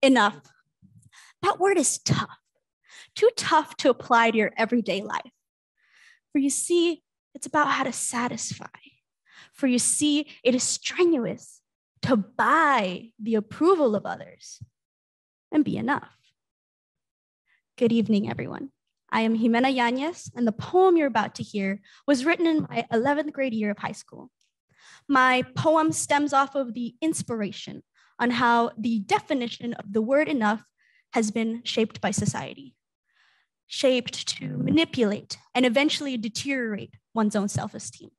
Enough. That word is tough, too tough to apply to your everyday life. For you see, it's about how to satisfy. For you see, it is strenuous to buy the approval of others and be enough. Good evening, everyone. I am Ximena Yanez, and the poem you're about to hear was written in my 11th grade year of high school. My poem stems off of the inspiration on how the definition of the word enough has been shaped by society, shaped to manipulate and eventually deteriorate one's own self-esteem.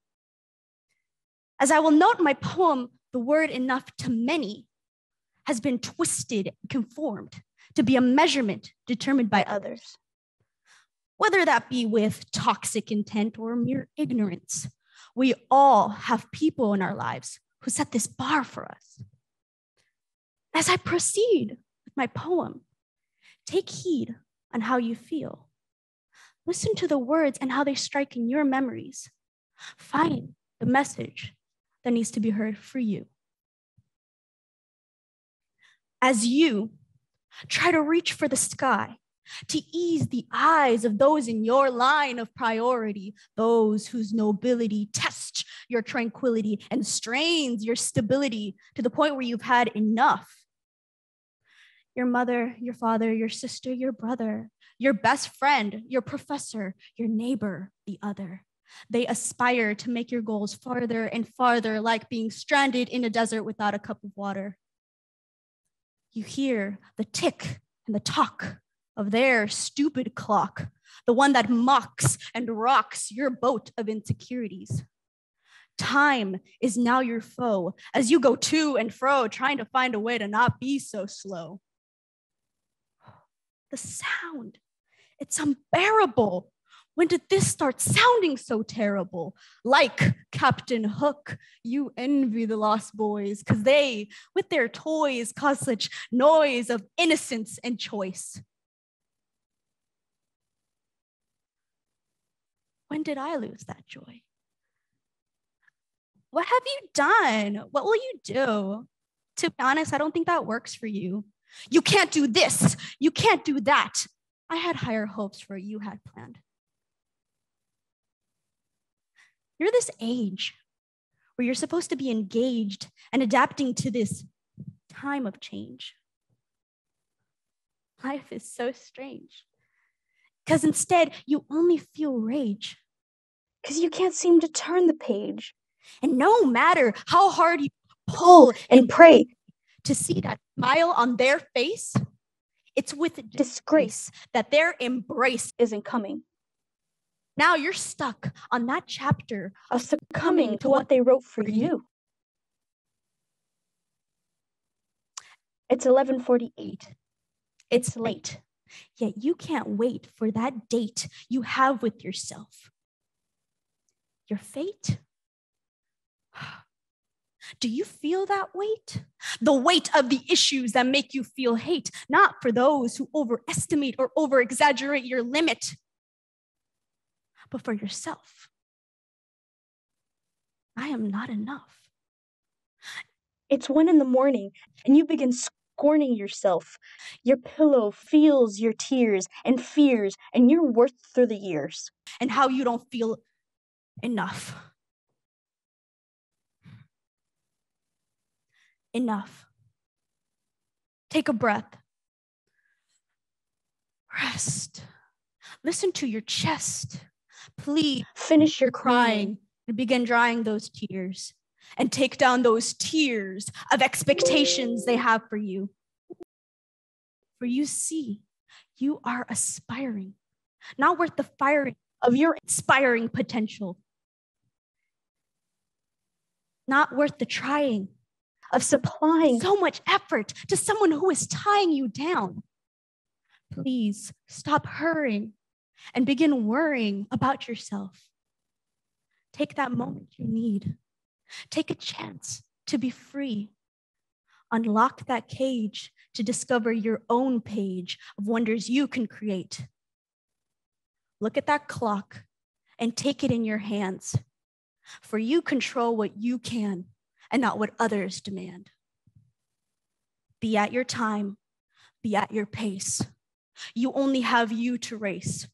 As I will note in my poem, the word enough to many has been twisted and conformed to be a measurement determined by others, whether that be with toxic intent or mere ignorance. We all have people in our lives who set this bar for us. As I proceed with my poem, take heed on how you feel. Listen to the words and how they strike in your memories. Find the message that needs to be heard for you. As you try to reach for the sky, to ease the eyes of those in your line of priority, those whose nobility tests your tranquility and strains your stability to the point where you've had enough. Your mother, your father, your sister, your brother, your best friend, your professor, your neighbor, the other. They aspire to make your goals farther and farther, like being stranded in a desert without a cup of water. You hear the tick and the talk of their stupid clock, the one that mocks and rocks your boat of insecurities. Time is now your foe as you go to and fro, trying to find a way to not be so slow. The sound, it's unbearable. When did this start sounding so terrible? Like Captain Hook, you envy the Lost Boys because they, with their toys, cause such noise of innocence and choice. When did I lose that joy? What have you done? What will you do? To be honest, I don't think that works for you. You can't do this. You can't do that. I had higher hopes for what you had planned. You're this age where you're supposed to be engaged and adapting to this time of change. Life is so strange because instead you only feel rage because you can't seem to turn the page. And no matter how hard you pull and pray to see that smile on their face, it's with disgrace that their embrace isn't coming. Now you're stuck on that chapter of succumbing to what they wrote for you. It's 11:48. It's late, yet you can't wait for that date you have with yourself. Your fate? Do you feel that weight? The weight of the issues that make you feel hate, not for those who overestimate or over-exaggerate your limit, but for yourself. I am not enough. It's 1 a.m. and you begin scorning yourself. Your pillow feels your tears and fears and your worth through the years. And how you don't feel enough. Enough. Take a breath. Rest. Listen to your chest. Please finish your crying and begin drying those tears and take down those tears of expectations they have for you. For you see, you are aspiring, not worth the firing of your inspiring potential, not worth the trying of supplying so much effort to someone who is tying you down. Please stop hurrying and begin worrying about yourself. Take that moment you need. Take a chance to be free. Unlock that cage to discover your own page of wonders you can create. Look at that clock and take it in your hands, for you control what you can and not what others demand. Be at your time, be at your pace. You only have you to race.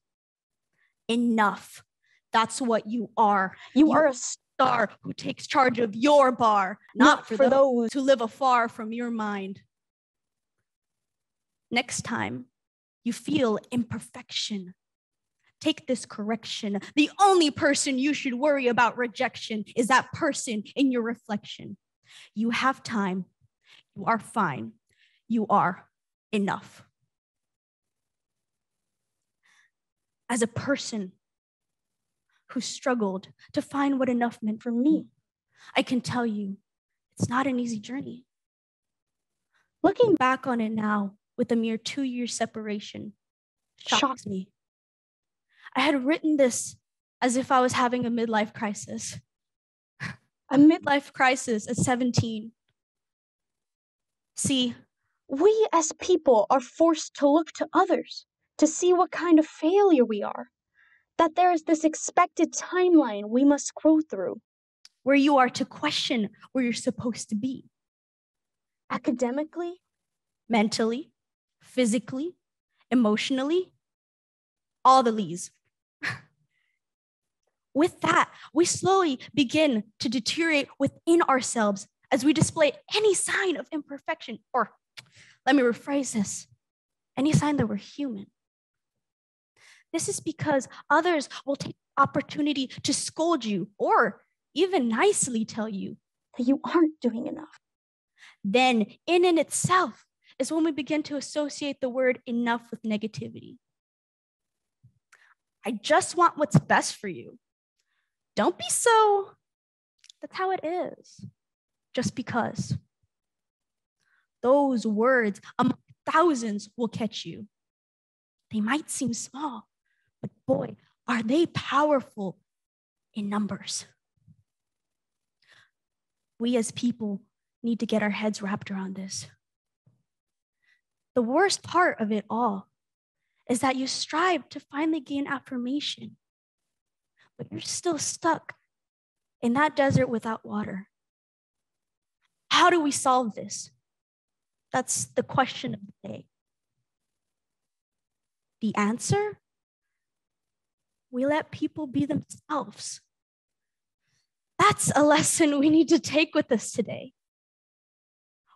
Enough. That's what you are. You are a star who takes charge of your bar, not for those who live afar from your mind. Next time you feel imperfection, take this correction. The only person you should worry about rejection is that person in your reflection. You have time. You are fine. You are enough. As a person who struggled to find what enough meant for me, I can tell you it's not an easy journey. Looking back on it now with a mere 2-year separation shocks me. I had written this as if I was having a midlife crisis. A midlife crisis at 17. See, we as people are forced to look to others to see what kind of failure we are. That there is this expected timeline we must grow through. Where you are to question where you're supposed to be. Academically, mentally, physically, emotionally, all the lees. With that, we slowly begin to deteriorate within ourselves as we display any sign of imperfection, or let me rephrase this, any sign that we're human. This is because others will take the opportunity to scold you or even nicely tell you that you aren't doing enough. Then in and itself is when we begin to associate the word enough with negativity. I just want what's best for you. Don't be so, that's how it is, just because. Those words among thousands will catch you. They might seem small, but boy, are they powerful in numbers. We as people need to get our heads wrapped around this. The worst part of it all is that you strive to finally gain affirmation, but you're still stuck in that desert without water. How do we solve this? That's the question of the day. The answer? We let people be themselves. That's a lesson we need to take with us today.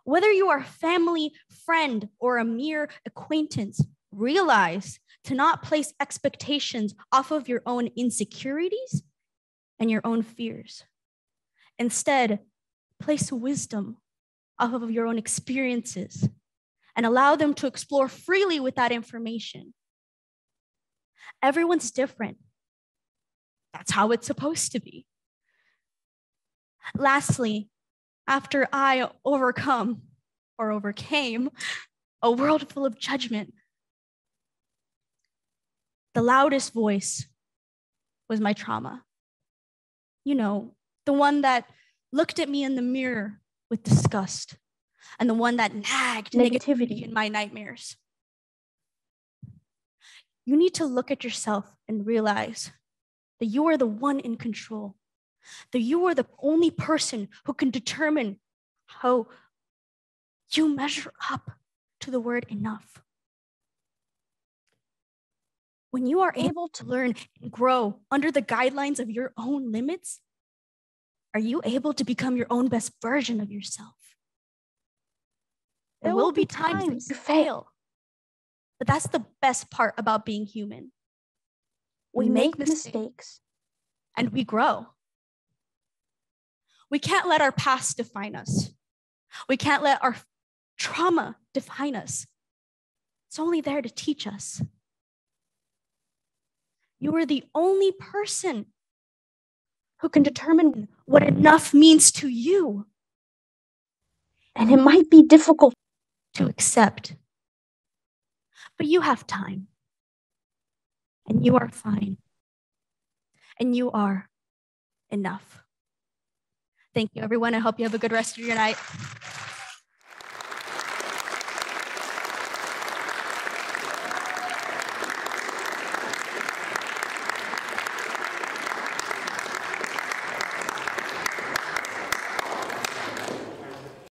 Whether you are a family, friend, or a mere acquaintance, realize to not place expectations off of your own insecurities and your own fears. Instead, place wisdom off of your own experiences and allow them to explore freely with that information. Everyone's different. That's how it's supposed to be. Lastly, after I overcame a world full of judgment, the loudest voice was my trauma. You know, the one that looked at me in the mirror with disgust, and the one that nagged negativity in my nightmares. You need to look at yourself and realize that you are the one in control, that you are the only person who can determine how you measure up to the word enough. When you are able to learn and grow under the guidelines of your own limits, are you able to become your own best version of yourself? There will be times you fail, but that's the best part about being human. We make mistakes and we grow. We can't let our past define us. We can't let our trauma define us. It's only there to teach us. You are the only person who can determine what enough means to you. And it might be difficult to accept, but you have time, and you are fine, and you are enough. Thank you, everyone. I hope you have a good rest of your night.